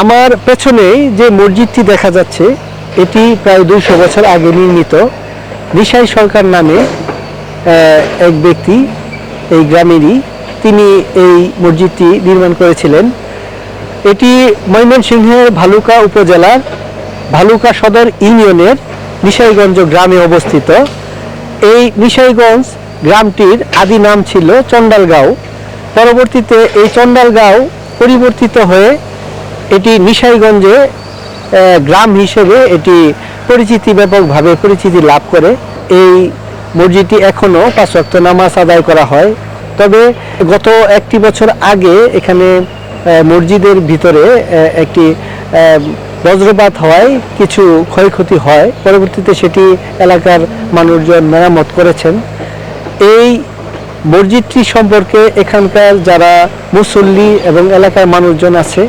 আমার পেছনে যে মসজিদটি দেখা যাচ্ছে এটি প্রায় 200 বছর আগে নির্মিত। নিশাই সরকার নামে এক ব্যক্তি এই গ্রামেরই, তিনি এই মসজিদটি নির্মাণ করেছিলেন। এটি ময়মনসিংহের ভালুকা উপজেলার ভালুকা সদর ইউনিয়নের নিশাইগঞ্জ গ্রামে অবস্থিত। এই নিশাইগঞ্জ গ্রামটির আদি নাম ছিল চণ্ডালগাঁও। পরবর্তীতে এই চণ্ডালগাঁও পরিবর্তিত হয়ে এটি নিশাইগঞ্জে গ্রাম হিসেবে এটি ব্যাপকভাবে পরিচিতি লাভ করে। এই মসজিদটি এখনও 5 ওয়াক্ত নামাজ আদায় করা হয়। তবে গত 1 বছর আগে এখানে মসজিদের ভিতরে একটি বজ্রপাত হওয়ায় কিছু ক্ষয়ক্ষতি হয়। পরবর্তীতে সেটি এলাকার মানুষজন মেরামত করেছেন। এই মসজিদটি সম্পর্কে এখানকার যারা মুসল্লি এবং এলাকার মানুষজন আছে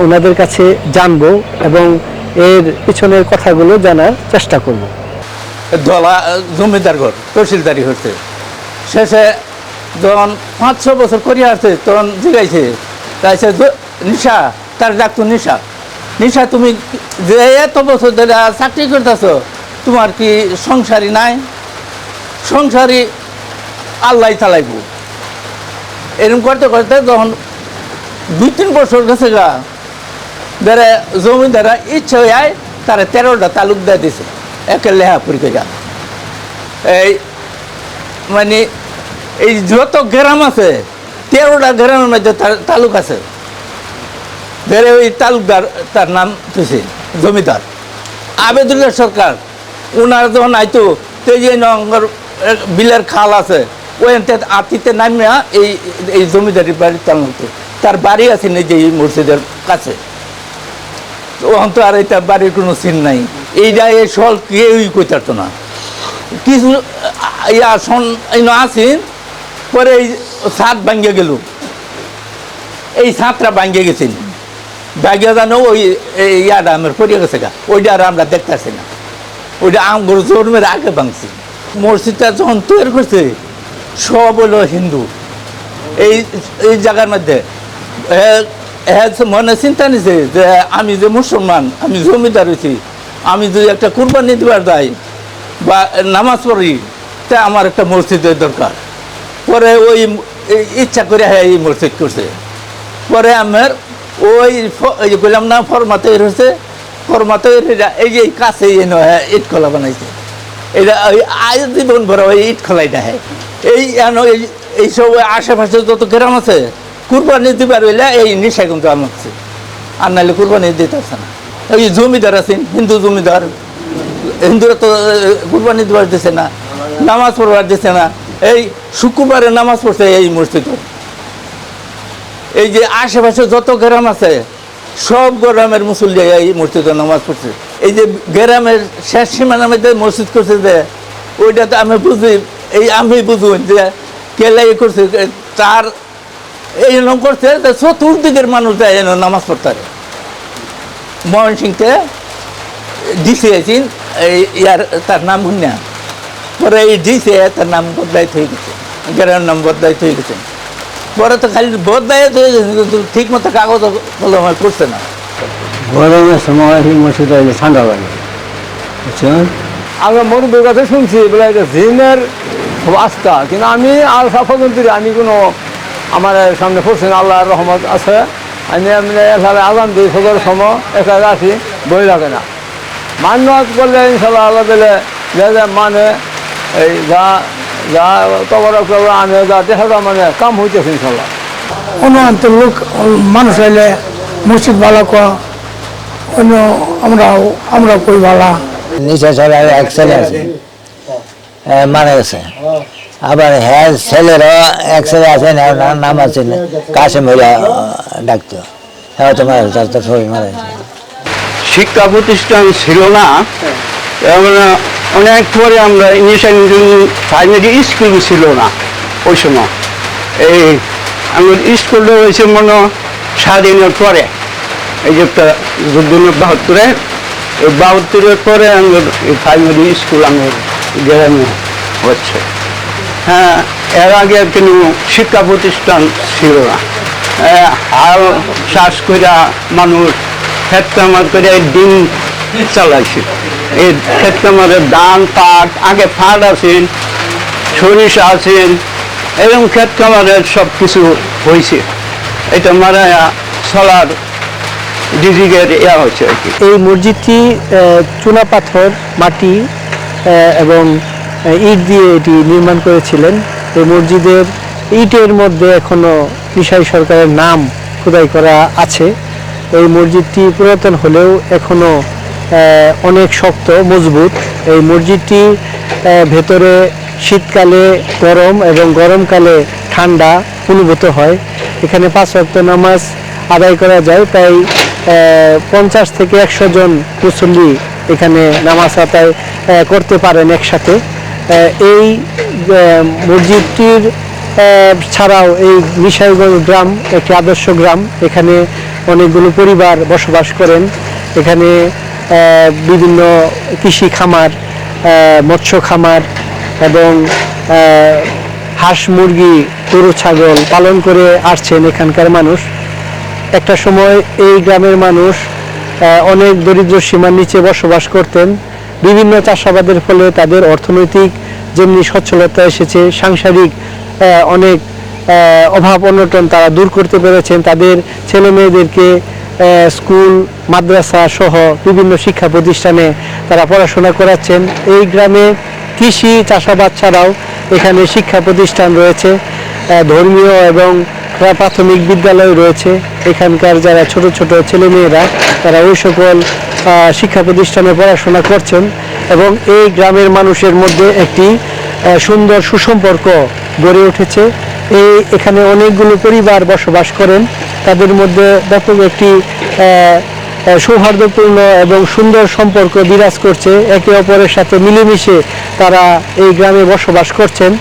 ওনাদের কাছে জানবো এবং এর পিছনের কথাগুলো জানার চেষ্টা করব। ধলা জমিদার ঘর তহসিলদারি হচ্ছে, শেষে যখন 500 বছর করিয়া আসছে তখন জিগাইছে, তাইছে নিশা, তার ডাকতো নিশা। নিশা, তুমি যে এত বছর ধরে চাকরি করতেছ, তোমার কি সংসারই নাই? সংসারই আল্লাহ চালাইব। এরকম করতে করতে যখন 2-3 বছর গেছে গা, যারা জমিদারা ইচ্ছা হয়ে আয় তারা 13টা তালুক দিয়ে দিছে একে লেহা পরীক্ষা। এই মানে এই যত গ্রাম আছে 13টা গ্রামের মধ্যে তালুক আছে। ধরে ওই তালুকদার, তার নাম তুইছে জমিদার আবেদুল্লাহ সরকার। ওনার যখন আইতো তো যে নঙ্গর বিলের খাল আছে ওই আতিতে নামিয়া এই জমিদারি বাড়ি চালাতো। তার বাড়ি আছে নিজে এই মসজিদের কাছে। ওখান তো আর এটা বাড়ির কোনো সিন নাই। এইটা এই সল কেউই কইতারতো না। কিছু আসেন পরে এই ছাদ ভাঙ্গে গেল, এই ছাদটা ভাঙ্গে গেছেন, ভাঙ্গে জানো ওই ইয়াটা আমার পড়ে গেছে গা, ওইটা আর আমরা দেখতেছি না। ওইটা আমগর জন্মের আগে ভাঙছি। মসজিদটা যখন তৈরি করছে সব হলো হিন্দু। এই জায়গার মধ্যে মনে চিন্তা নিছে যে আমি যে মুসলমান, আমি জমিদার হয়েছি, আমি যদি একটা কুরবানি দেওয়ার যাই বা নামাজ পড়ি, তা আমার একটা মসজিদের দরকার। পরে ওই ইচ্ছা করে এই মসজিদ করছে। পরে আমার ওই বললাম না ফরমা তৈরি হয়েছে, ফরমা তৈরি এই যে কাছে ইট খোলা বানাইছে। এটা ওই আজীবন ভরা ওই ইট খোলাইটা হয়। এইসব আশেপাশে যত গ্রাম আছে কুরবানি দিবার হইলে এই নিশাইগঞ্জ আনছে, আর নাহলে কুরবানি দিতে আসছে না। ওই জমিদার আছেন হিন্দু জমিদার, হিন্দুরা তো কুরবানি দিবার দিছে না, নামাজ পড়বার দিছে না। এই শুক্রবারে নামাজ পড়ছে এই মসজিদ। এই যে আশেপাশে যত গ্রাম আছে সব গ্রামের মুসল্লি এই মসজিদে নামাজ পড়ছে। এই যে গ্রামের শেষ সীমানার মধ্যে মসজিদ করছে যে ওইটাতে আমি বুঝি, আমি বুঝুন যে কেলাই করছে, তার এই রকম করছে চতুর্দিকের মানুষ যায় নামাজ পড়তে। ময়মনসিংহতে ডিসি আছেন ইয়ার, তার নাম শুনিয়া পরে এই ডিসি তার নাম বদলাইতে হয়ে গেছে, গ্রামের নাম বদলাইতে হয়ে গেছে। পরে তো খালি বদলাইতে হয়ে গেছে, কিন্তু ঠিক মতো কাগজ কলম করছে না। গরমের সময় মসজিদে ঠান্ডা লাগে, বুঝছেন। আমরা মরুদের কাছে শুনছি বলে এটা জিনের খুব আস্থা, কিন্তু আমি আর সাফান্তরি আমি কোনো আমার সামনে পড়ছি না। আল্লাহর রহমত আছে। আমি এখানে আগাম দিই ফজর সময় এখানে আসি, বই লাগে না। মান্যত করলে ইনশাল্লাহ আল্লাহ দিলে যা যা মানে এই যা যা তবরক আনে যা দেখা মানে কাম হইতেছে ইনশাল্লাহ। অন্য অঞ্চল লোক মানুষ আইলে মসজিদ ভালো করা, অন্য আমরা কই ভালা। নিচে চলে এক ছেলে আছে, মারা গেছে। আবার হ্যাঁ ছেলেরও এক ছেলে আছে, নাম আছে কাশেম হইয়া ডাকতো, হ্যাঁ তো মারা গেছে, তার সবাই মারা গেছে। শিক্ষা প্রতিষ্ঠান ছিল না, অনেক পরে আমরা ইংলিশ প্রাইমারি স্কুল ছিল না ওই সময়। এই আমার স্কুলটা হয়েছে মনে স্বাধীনের পরে, এই যে 72-72 এই 72-এর পরে আমার প্রাইমারি স্কুল আমার গ্রামে হচ্ছে। হ্যাঁ, এর আগে কোনো শিক্ষা প্রতিষ্ঠান ছিল না। হাল চাষ কইরা মানুষ ক্ষেত কামার করে দিন চালাইছে। এই ক্ষেত কামারের ধান পাট আগে ফাট আছেন, সরিষা আছেন, এরকম ক্ষেত কামারের সব কিছু হয়েছে। এটা মারা চলার ডিজিগের ইয়া হয়েছে আর কি। এই মসজিদটি চুনা পাথর, মাটি এবং ইট দিয়ে এটি নির্মাণ করেছিলেন। এই মসজিদের ইটের মধ্যে এখনো নিশাই সরকারের নাম খোদাই করা আছে। এই মসজিদটি পুরাতন হলেও এখনো অনেক শক্ত মজবুত। এই মসজিদটি ভেতরে শীতকালে গরম এবং গরমকালে ঠান্ডা অনুভূত হয়। এখানে 5 ওয়াক্ত নামাজ আদায় করা যায়। প্রায় 50 থেকে 100 জন মুসল্লি এখানে নামাজ আদায় করতে পারেন একসাথে। এই মসজিদটির ছাড়াও এই নিশাইগঞ্জ গ্রাম একটি আদর্শ গ্রাম। এখানে অনেকগুলো পরিবার বসবাস করেন। এখানে বিভিন্ন কৃষি খামার, মৎস্য খামার এবং হাঁস মুরগি, গরু ছাগল পালন করে আসছেন এখানকার মানুষ। একটা সময় এই গ্রামের মানুষ অনেক দরিদ্র সীমার নিচে বসবাস করতেন। বিভিন্ন চাষাবাদের ফলে তাদের অর্থনৈতিক যেমনি সচ্ছলতা এসেছে, সাংসারিক অনেক অভাব অনটন তারা দূর করতে পেরেছেন। তাদের ছেলে মেয়েদেরকে স্কুল, মাদ্রাসা সহ বিভিন্ন শিক্ষা প্রতিষ্ঠানে তারা পড়াশোনা করাচ্ছেন। এই গ্রামে কৃষি চাষাবাদ ছাড়াও এখানে শিক্ষা প্রতিষ্ঠান রয়েছে, ধর্মীয় এবং প্রাথমিক বিদ্যালয় রয়েছে। এখানকার যারা ছোট ছোট ছেলেমেয়েরা তারা ওই সকল শিক্ষা প্রতিষ্ঠানে পড়াশোনা করছেন এবং এই গ্রামের মানুষের মধ্যে একটি সুন্দর সুসম্পর্ক গড়ে উঠেছে। এখানে অনেকগুলো পরিবার বসবাস করেন। তাদের মধ্যে ব্যাপক একটি সৌহার্দ্যপূর্ণ এবং সুন্দর সম্পর্ক বিরাজ করছে। একে অপরের সাথে মিলেমিশে তারা এই গ্রামে বসবাস করছেন।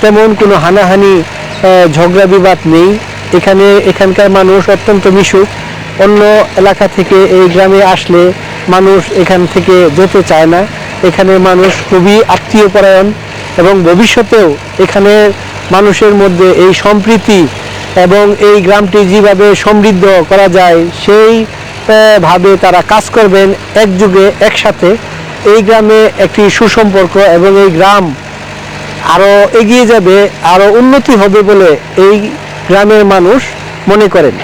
তেমন কোনো হানাহানি, ঝগড়া বিবাদ নেই। এখানকার মানুষ অত্যন্ত মিশুক। অন্য এলাকা থেকে এই গ্রামে আসলে মানুষ এখান থেকে যেতে চায় না। এখানে মানুষ খুবই আত্মীয়পরায়ণ এবং ভবিষ্যতেও এখানে মানুষের মধ্যে এই সম্প্রীতি এবং এই গ্রামটি যেভাবে সমৃদ্ধ করা যায় সেই ভাবে তারা কাজ করবেন একযোগে একসাথে। এই গ্রামে একটি সুসম্পর্ক এবং এই গ্রাম আরও এগিয়ে যাবে, আরও উন্নতি হবে বলে এই গ্রামের মানুষ মনে করেন।